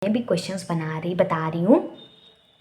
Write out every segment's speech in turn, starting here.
भी क्वेश्चंस बता रही हूँ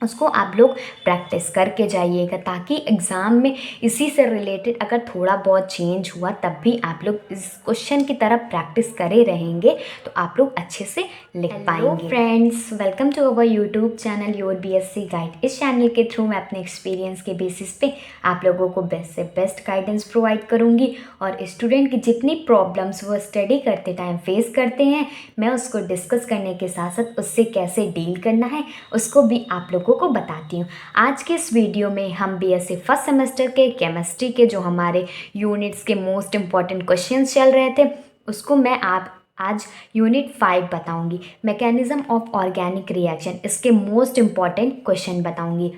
उसको आप लोग प्रैक्टिस करके जाइएगा, ताकि एग्ज़ाम में इसी से रिलेटेड अगर थोड़ा बहुत चेंज हुआ तब भी आप लोग इस क्वेश्चन की तरफ प्रैक्टिस करे रहेंगे तो आप लोग अच्छे से लिख पाएंगे। Hello friends, welcome to our YouTube channel your BSc guide. इस चैनल के थ्रू मैं अपने एक्सपीरियंस के बेसिस पे आप लोगों को बेस्ट से बेस्ट गाइडेंस प्रोवाइड करूँगी और स्टूडेंट की जितनी प्रॉब्लम्स वो स्टडी करते टाइम फेस करते हैं मैं उसको डिस्कस करने के साथ साथ उससे कैसे डील करना है उसको भी आप लोगों को बताती हूँ। आज के इस वीडियो में हम बीएससी फर्स्ट सेमेस्टर के केमिस्ट्री के जो हमारे यूनिट्स के मोस्ट इम्पॉर्टेंट क्वेश्चंस चल रहे थे उसको मैं आज यूनिट 5 बताऊंगी, मैकेनिज्म ऑफ ऑर्गेनिक रिएक्शन। इसके मोस्ट इम्पॉर्टेंट क्वेश्चन बताऊंगी।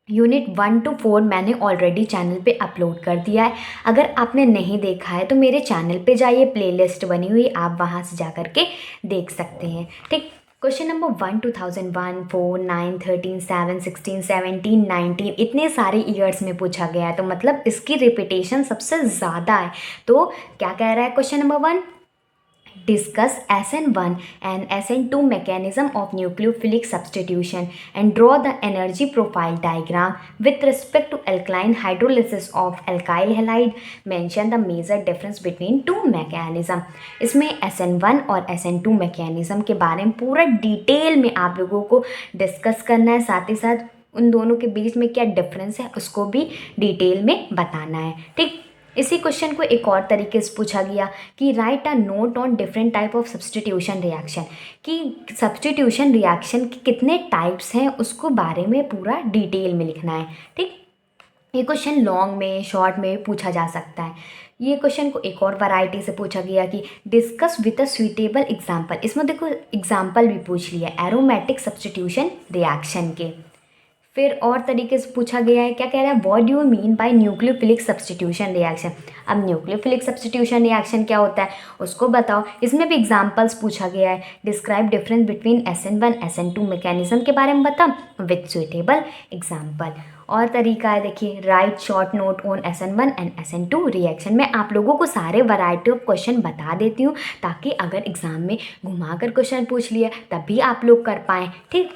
यूनिट 1 to 4 मैंने ऑलरेडी चैनल पे अपलोड कर दिया है। अगर आपने नहीं देखा है तो मेरे चैनल पे जाइए, प्लेलिस्ट बनी हुई, आप वहाँ से जा कर के देख सकते हैं। ठीक, क्वेश्चन नंबर 1 2001, 4, 9, 13, 7, 16, 17, 19 इतने सारे ईयर्स में पूछा गया है तो मतलब इसकी रिपीटेशन सबसे ज़्यादा है। तो क्या कह रहा है question number 1? Discuss SN1 and SN2 mechanism of nucleophilic substitution and draw the energy profile diagram with respect to alkaline hydrolysis of alkyl halide. Mention the major difference between two mechanism. इसमें SN1 और SN2 mechanism के बारे में पूरा detail में आप लोगों को डिस्कस करना है, साथ ही साथ उन दोनों के बीच में क्या डिफरेंस है उसको भी डिटेल में बताना है। ठीक, इसी क्वेश्चन को एक और तरीके से पूछा गया कि right a note on different type of substitution reaction, कि सब्सटीट्यूशन रिएक्शन के कितने टाइप्स हैं उसको बारे में पूरा डिटेल में लिखना है। ठीक, ये क्वेश्चन लॉन्ग में शॉर्ट में पूछा जा सकता है। ये क्वेश्चन को एक और वैरायटी से पूछा गया कि discuss with a suitable example. इसमें देखो एग्जाम्पल भी पूछ लिया एरोमेटिक सब्सटीट्यूशन रिएक्शन के। फिर और तरीके से पूछा गया है, क्या कह रहा है, what do you mean by nucleophilic substitution reaction. अब न्यूक्लियोफिलिक सब्सटीट्यूशन रिएक्शन क्या होता है उसको बताओ। इसमें भी एग्जांपल्स पूछा गया है, describe difference between SN1 SN2 mechanism के बारे में बताओ विथ सुइटेबल एग्जाम्पल। और तरीका है, देखिए, right short note on SN1 and SN2 reaction. मैं आप लोगों को सारे वैरायटी ऑफ क्वेश्चन बता देती हूँ ताकि अगर एग्जाम में घुमा कर क्वेश्चन पूछ लिया तब भी आप लोग कर पाएँ। ठीक,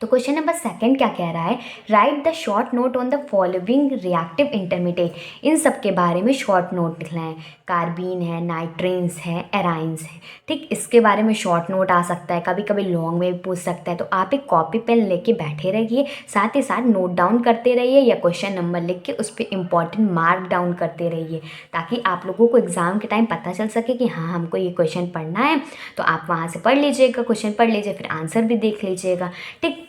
तो क्वेश्चन नंबर 2 क्या कह रहा है, write the short note on the following reactive intermediate. इन सब के बारे में शॉर्ट नोट लिखना है, कार्बीन है, नाइट्रेन्स है, एराइंस है। ठीक, इसके बारे में शॉर्ट नोट आ सकता है, कभी कभी लॉन्ग में भी पूछ सकता है। तो आप एक कॉपी पेन लेके बैठे रहिए, साथ ही साथ नोट डाउन करते रहिए या क्वेश्चन नंबर लिख के उस पर इंपॉर्टेंट मार्क डाउन करते रहिए, ताकि आप लोगों को एग्जाम के टाइम पता चल सके कि हाँ हमको ये क्वेश्चन पढ़ना है। तो आप वहाँ से पढ़ लीजिएगा, क्वेश्चन पढ़ लीजिए, फिर आंसर भी देख लीजिएगा। ठीक,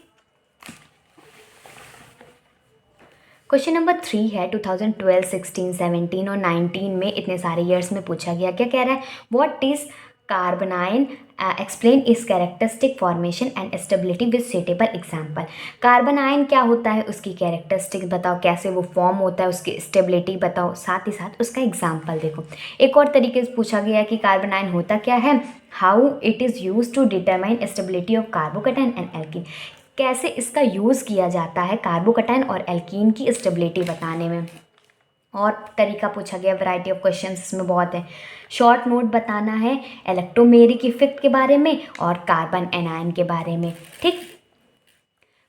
क्वेश्चन नंबर 3 है 2012, 16, 17 और 19 में इतने सारे ईयर्स में पूछा गया। क्या कह रहा है, व्हाट इज कार्बनाइन, एक्सप्लेन इस characteristic formation and stability with suitable example. Carbanion क्या होता है, उसकी कैरेक्टरिस्टिक बताओ, कैसे वो फॉर्म होता है, उसकी स्टेबिलिटी बताओ, साथ ही साथ उसका एग्जाम्पल देखो। एक और तरीके से पूछा गया कि कार्बनाइन होता क्या है, how it is use to determine stability of carbocation and alkene. कैसे इसका यूज़ किया जाता है कार्बोकेटाइन और एल्कीन की स्टेबिलिटी बताने में। और तरीका पूछा गया, वैरायटी ऑफ क्वेश्चंस इसमें बहुत है। शॉर्ट नोट बताना है इलेक्ट्रोमेरिक इफेक्ट के बारे में और कार्बन एनायन के बारे में। ठीक,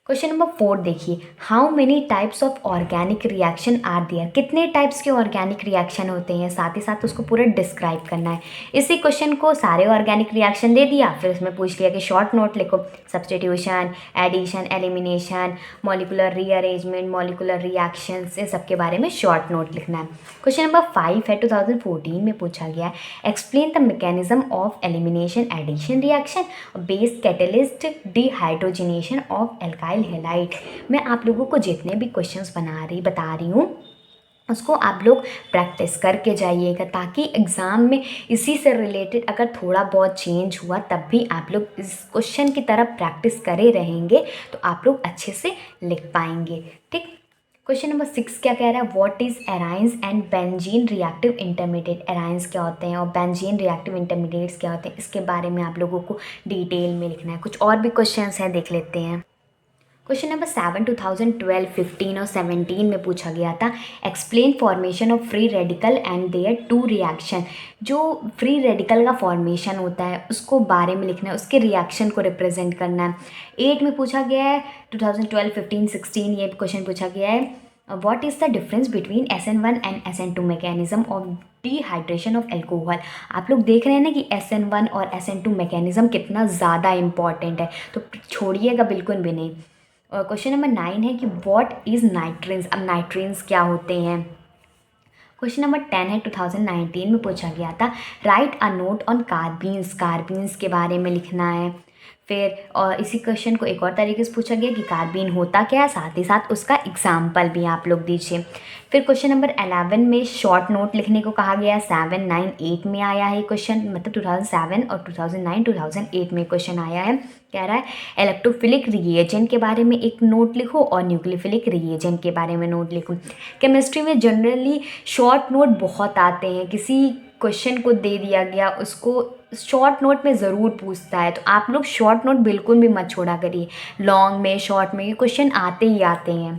क्वेश्चन नंबर 4 देखिए, how many types of organic reaction are there. कितने टाइप्स के ऑर्गेनिक रिएक्शन होते हैं, साथ ही साथ उसको पूरा डिस्क्राइब करना है। इसी क्वेश्चन को सारे ऑर्गेनिक रिएक्शन दे दिया, फिर उसमें पूछ लिया कि शॉर्ट नोट लिखो, substitution, addition, elimination, molecular rearrangement, molecular reactions, इन सब के बारे में शॉर्ट नोट लिखना है। क्वेश्चन नंबर 5 है 2014 में पूछा गया, explain the mechanism of elimination addition reaction, base catalyst dehydrogenation of alkyl halide. मैं आप लोगों को जितने भी क्वेश्चंस बता रही हूँ उसको आप लोग प्रैक्टिस करके जाइएगा, ताकि एग्ज़ाम में इसी से रिलेटेड अगर थोड़ा बहुत चेंज हुआ तब भी आप लोग इस क्वेश्चन की तरफ प्रैक्टिस करे रहेंगे तो आप लोग अच्छे से लिख पाएंगे। ठीक, क्वेश्चन नंबर 6 क्या कह रहा है, what is arynes and benzene reactive intermediate. Arynes क्या होते हैं और बेंजीन रिएक्टिव इंटरमीडिएट्स क्या होते हैं, इसके बारे में आप लोगों को डिटेल में लिखना है। कुछ और भी क्वेश्चंस हैं, देख लेते हैं। क्वेश्चन नंबर 7 2012, 15 और 17 में पूछा गया था, explain formation of free radical and their two reaction. जो फ्री रेडिकल का फॉर्मेशन होता है उसको बारे में लिखना है, उसके रिएक्शन को रिप्रेजेंट करना है। 8 में पूछा गया है 2012, 15, 16 ये क्वेश्चन पूछा गया है, what is the difference between SN1 and SN2 mechanism of dehydration of alcohol. आप लोग देख रहे हैं ना कि SN1 और SN2 मैकेनिज्म कितना ज़्यादा इंपॉर्टेंट है, तो छोड़िएगा बिल्कुल भी नहीं। क्वेश्चन नंबर 9 है कि व्हाट इज़ नाइट्रेंस। अब नाइट्रेंस क्या होते हैं। क्वेश्चन नंबर 10 है 2019 में पूछा गया था, राइट अ नोट ऑन कार्बीन्स। कार्बीन्स के बारे में लिखना है। फिर और इसी क्वेश्चन को एक और तरीके से पूछा गया कि कार्बीन होता क्या है, साथ ही साथ उसका एग्जाम्पल भी आप लोग दीजिए। फिर क्वेश्चन नंबर 11 में शॉर्ट नोट लिखने को कहा गया है। 7, 9, 8 में आया है क्वेश्चन, मतलब 2007 और 2009, 2008 में क्वेश्चन आया है। कह रहा है इलेक्ट्रोफिलिक रिएजेंट के बारे में एक नोट लिखो और न्यूक्लियोफिलिक रिएजेंट के बारे में नोट लिखो। केमिस्ट्री में जनरली शॉर्ट नोट बहुत आते हैं, किसी क्वेश्चन को दे दिया गया उसको शॉर्ट नोट में ज़रूर पूछता है, तो आप लोग शॉर्ट नोट बिल्कुल भी मत छोड़ा करिए। लॉन्ग में, शॉर्ट में ये क्वेश्चन आते ही आते हैं।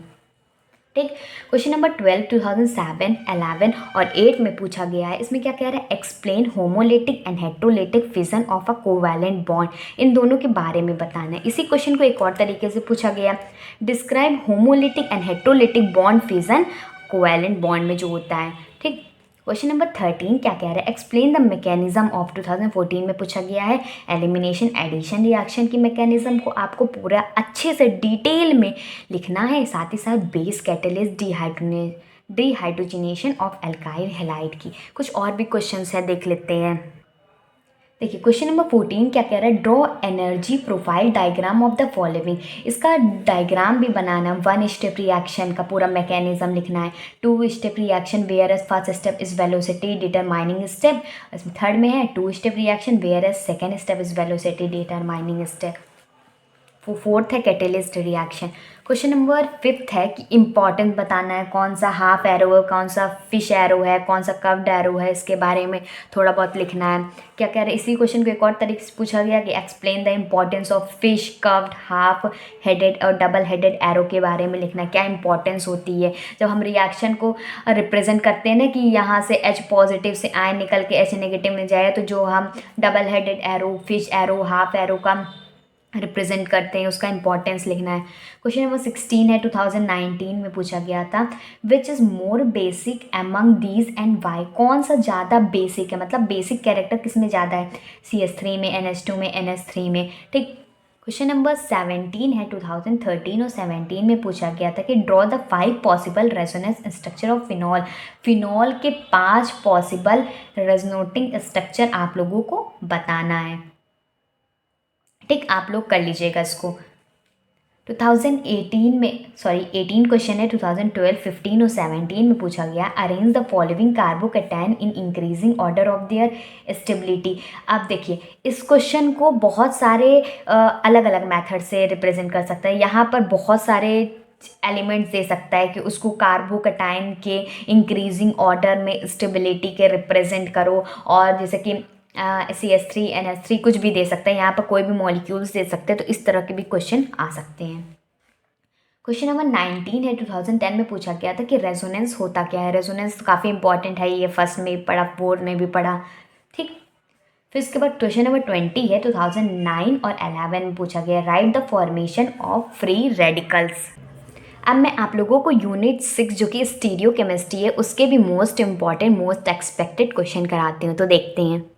ठीक। क्वेश्चन नंबर 12 2007, 11 और 8 में पूछा गया है। इसमें क्या कह रहा है, explain homolytic and heterolytic fission of a covalent bond. इन दोनों के बारे में बताना है। इसी क्वेश्चन को एक और तरीके से पूछा गया, describe homolytic and heterolytic bond fission covalent bond में जो होता है। ठीक। क्वेश्चन नंबर 13 क्या कह रहा है, एक्सप्लेन द मैकेनिज्म ऑफ 2014 में पूछा गया है, एलिमिनेशन एडिशन रिएक्शन की मैकेनिज्म को आपको पूरा अच्छे से डिटेल में लिखना है। साथ ही साथ base catalyst dehydrogenation of alkyl halide की कुछ और भी क्वेश्चंस है, देख लेते हैं। देखिए क्वेश्चन नंबर 14 क्या कह रहा है, draw energy profile diagram of the following. इसका डायग्राम भी बनाना, 1 स्टेप रिएक्शन का पूरा मैकेनिज्म लिखना है, 2 step reaction whereas first step is velocity determining step, इसमें थर्ड में है 2 step reaction whereas second step is velocity determining step. Fourth है कैटेलिस्ट रिएक्शन। क्वेश्चन नंबर 5 है कि इंपॉर्टेंट बताना है, कौन सा हाफ एरो है, कौन सा फिश एरो है, कौन सा कर्व्ड एरो है, इसके बारे में थोड़ा बहुत लिखना है। क्या कह रहे हैं, इसी क्वेश्चन को एक और तरीके से पूछा गया कि explain the importance of fish, curved, half headed और डबल हेडेड एरो के बारे में लिखना है, क्या इंपॉर्टेंस होती है जब हम रिएक्शन को रिप्रेजेंट करते हैं ना, कि यहाँ से H पॉजिटिव से आयन निकल के H नेगेटिव में जाए, तो जो हम double headed arrow, fish arrow, half arrow का रिप्रेजेंट करते हैं उसका इंपॉर्टेंस लिखना है। क्वेश्चन नंबर 16 है 2019 में पूछा गया था, which is more basic among these and Y. कौन सा ज़्यादा बेसिक है, मतलब बेसिक कैरेक्टर किस में ज़्यादा है, CH3 में, NH2 में, NH3 में। ठीक। क्वेश्चन नंबर 17 है 2013 और 17 में पूछा गया था कि draw the 5 possible resonance structure of phenol. Phenol के 5 पॉसिबल रेजोनेटिंग स्ट्रक्चर आप लोगों को बताना है। ठीक, आप लोग कर लीजिएगा इसको। 2018 में 18 क्वेश्चन है 2012, 15 और 17 में पूछा गया, arrange the following carbocation in increasing order of their stability. अब देखिए इस क्वेश्चन को बहुत सारे अलग अलग मेथड से रिप्रेजेंट कर सकता है। यहाँ पर बहुत सारे एलिमेंट्स दे सकता है कि उसको कार्बोकैटायन के इंक्रीजिंग ऑर्डर में स्टेबिलिटी के रिप्रेजेंट करो, और जैसे कि CH3, NH3 कुछ भी दे सकता है, यहाँ पर कोई भी मॉलिक्यूल्स दे सकते हैं, तो इस तरह के भी क्वेश्चन आ सकते हैं। क्वेश्चन नंबर 19 है 2010 में पूछा गया था कि रेजोनेंस होता क्या है। रेजोनेंस काफ़ी इंपॉर्टेंट है, ये फर्स्ट में भी पढ़ा, फोर्थ में भी पढ़ा। ठीक। फिर इसके बाद क्वेश्चन नंबर 20 है 2009 और 11 में पूछा गया, right the formation of free radicals. अब मैं आप लोगों को यूनिट 6 जो कि स्टीरियो केमिस्ट्री है उसके भी most important, most expected question कराती हूँ, तो देखते हैं।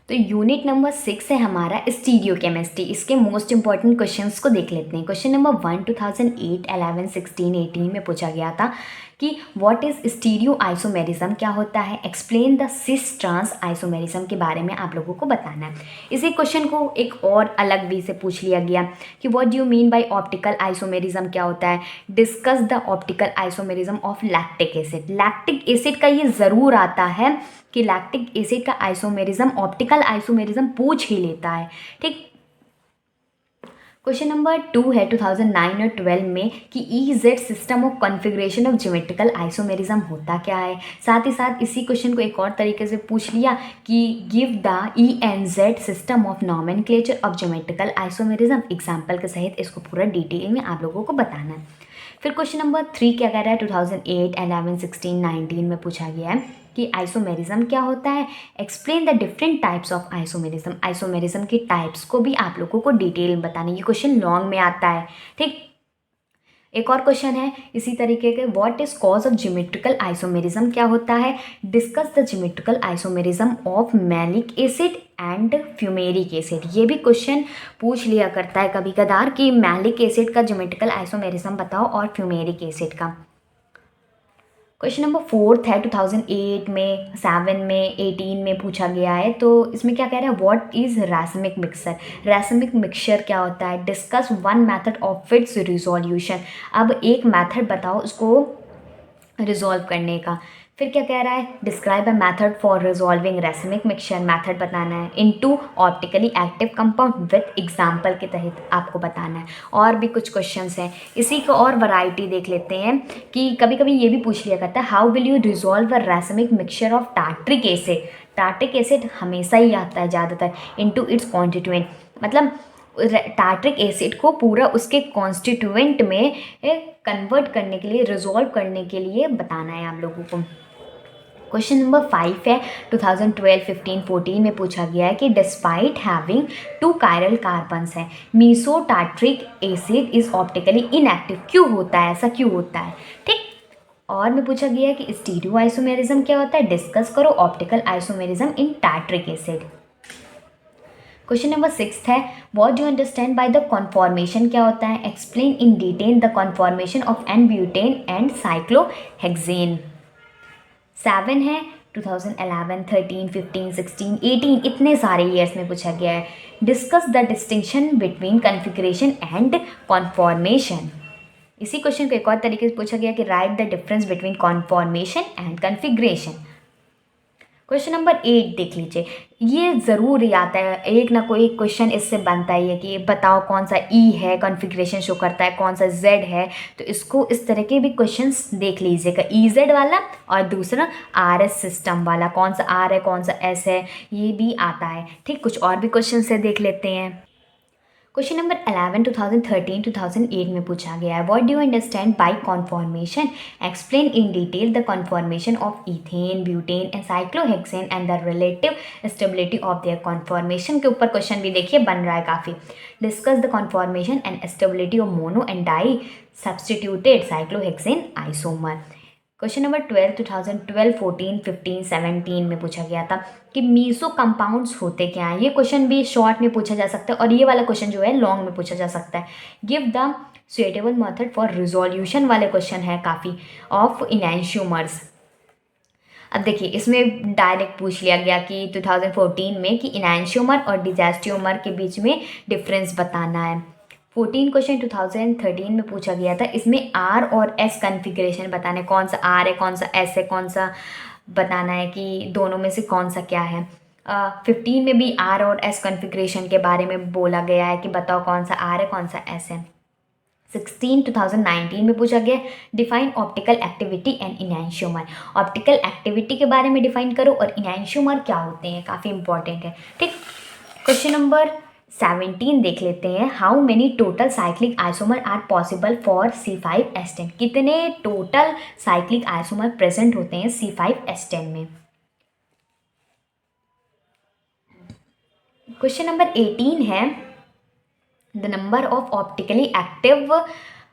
तो यूनिट नंबर 6 है हमारा स्टीरियो केमिस्ट्री। इसके मोस्ट इंपॉर्टेंट क्वेश्चंस को देख लेते हैं। क्वेश्चन नंबर 1 2008, 11, 16, 18 में पूछा गया था कि व्हाट इज़ स्टीरियो आइसोमेरिज्म, क्या होता है, explain the cis trans isomerism के बारे में आप लोगों को बताना है। इसी क्वेश्चन को एक और अलग वे से पूछ लिया गया कि what do you mean by optical isomerism, क्या होता है, discuss the optical isomerism of lactic acid. Lactic acid का ये ज़रूर आता है कि लैक्टिक एसिड का आइसोमेरिज्म, ऑप्टिकल आइसोमेरिज्म पूछ ही लेता है। ठीक। क्वेश्चन नंबर 2 है 2009 और 12 में कि E Z system of configuration of geometrical isomerism होता क्या है। साथ ही साथ इसी क्वेश्चन को एक और तरीके से पूछ लिया कि give the E and Z system of nomenclature of geometrical isomerism, example के सहित इसको पूरा डिटेल में आप लोगों को बताना है। फिर क्वेश्चन नंबर 3 क्या कह रहा है, 2008, 11, 16, 19 में पूछा गया है कि आइसोमेरिज्म क्या होता है, explain the different types of isomerism. Isomerism की टाइप्स को भी आप लोगों को डिटेल में बताना, ये क्वेश्चन लॉन्ग में आता है। ठीक, एक और क्वेश्चन है इसी तरीके के, what is cause of geometrical isomerism, क्या होता है, discuss the geometrical isomerism of malic acid and fumaric acid. ये भी क्वेश्चन पूछ लिया करता है कभी कदार कि मैलिक एसिड का ज्योमेट्रिकल आइसोमेरिज्म बताओ और फ्यूमेरिक एसिड का। क्वेश्चन नंबर 4 है 2008 में, 7 में, 18 में पूछा गया है। तो इसमें क्या कह रहा है, व्हाट इज रैसमिक मिक्सर, रैसमिक मिक्सचर क्या होता है, discuss one method of its resolution. अब एक मेथड बताओ उसको रिजॉल्व करने का। फिर क्या कह रहा है, describe a method for resolving racemic mixture, method बताना है into optically active compound with example के तहत आपको बताना है। और भी कुछ क्वेश्चंस हैं, इसी को और वैरायटी देख लेते हैं कि कभी कभी ये भी पूछ लिया करता है, how will you resolve a racemic mixture of tartaric acid. Tartaric acid हमेशा ही आता है ज़्यादातर, इनटू इट्स कॉन्स्टिट्यूएंट, मतलब टार्ट्रिक एसिड को पूरा उसके कॉन्स्टिट्यूएंट में कन्वर्ट करने के लिए, रिजॉल्व करने के लिए बताना है आप लोगों को। क्वेश्चन नंबर 5 है 2012, 15, 14 में पूछा गया है कि डिस्पाइट हैविंग 2 कायरल कार्बन्स है, meso tartaric acid is optically inactive, क्यों होता है, ऐसा क्यों होता है। ठीक, और में पूछा गया है कि स्टीरियो आइसोमेरिज्म क्या होता है, डिस्कस करो optical isomerism in tartaric acid. Question number 6 है, what do understand by the conformation, क्या होता है, explain in detail the conformation of n butane and cyclohexane. 7 है 2011, 13, 15, 16, 18, इतने सारे ईयर्स में पूछा गया है, discuss the distinction between configuration and conformation. इसी क्वेश्चन को एक और तरीके से पूछा गया कि right the difference between conformation and configuration. Question number 8 देख लीजिए, ये ज़रूर ही आता है, एक ना कोई क्वेश्चन इससे बनता ही है कि बताओ कौन सा ई है कॉन्फ़िगरेशन शो करता है, कौन सा जेड है। तो इसको इस तरह के भी क्वेश्चंस देख लीजिएगा, ई जेड वाला और दूसरा आर एस सिस्टम वाला, कौन सा आर है कौन सा एस है, ये भी आता है। ठीक, कुछ और भी क्वेश्चन से देख लेते हैं। क्वेश्चन नंबर 11, 2013, 2008 में पूछा गया है, what do you understand by conformation, explain in detail the conformation of ethane, butane and cyclohexane and the relative stability of their conformation. के ऊपर क्वेश्चन भी देखिए बन रहा है काफ़ी, discuss the conformation and stability of mono and di substituted cyclohexane isomer. Question number 12, 2012, 14, 15, 17 में पूछा गया था कि मीसो कंपाउंड्स होते क्या हैं। ये क्वेश्चन भी शॉर्ट में पूछा जा सकता है और ये वाला क्वेश्चन जो है लॉन्ग में पूछा जा सकता है। Give the suitable method for resolution वाले क्वेश्चन है काफ़ी ऑफ इनैंशियोमर्स। अब देखिए इसमें डायरेक्ट पूछ लिया गया कि 2014 में कि इनैंशियोमर और डिजैस्टियोमर के बीच में डिफरेंस बताना है। 14 क्वेश्चन 2013 में पूछा गया था, इसमें आर और एस कॉन्फ़िगरेशन बताना है, कौन सा आर है कौन सा एस है, कौन सा बताना है कि दोनों में से कौन सा क्या है। 15 में भी आर और एस कॉन्फ़िगरेशन के बारे में बोला गया है कि बताओ कौन सा आर है कौन सा एस है। 16 2019 में पूछा गया, define optical activity and enantiomer, optical activity के बारे में डिफाइन करो और इनैंशियोमर क्या होते हैं, काफ़ी इंपॉर्टेंट है। ठीक, क्वेश्चन नंबर 17 देख लेते हैं, how many total cyclic isomer are possible for C5H10, कितने टोटल साइक्लिक आइसोमर प्रेजेंट होते हैं C5H10 में। क्वेश्चन नंबर 18 है, the number of optically active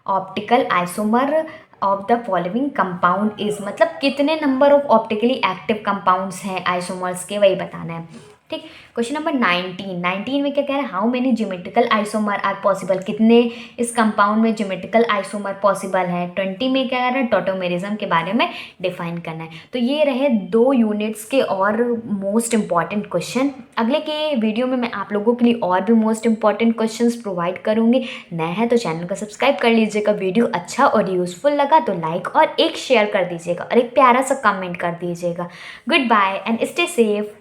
optical isomer of the following compound is, मतलब कितने number of optically active compounds हैं isomers के, वही बताना है। ठीक, क्वेश्चन नंबर 19 में क्या कह रहा है, how many geometrical isomer are possible, कितने इस कंपाउंड में ज्योमेट्रिकल आइसोमर पॉसिबल है। 20 में क्या कह रहा है, टॉटोमेरिज्म के बारे में डिफाइन करना है। तो ये रहे 2 यूनिट्स के और मोस्ट इंपॉर्टेंट क्वेश्चन। अगले के वीडियो में मैं आप लोगों के लिए और भी मोस्ट इंपॉर्टेंट क्वेश्चंस प्रोवाइड करूँगी। नए हैं तो चैनल को सब्सक्राइब कर लीजिएगा, वीडियो अच्छा और यूज़फुल लगा तो लाइक और एक शेयर कर दीजिएगा और एक प्यारा सा कमेंट कर दीजिएगा। Goodbye and stay safe.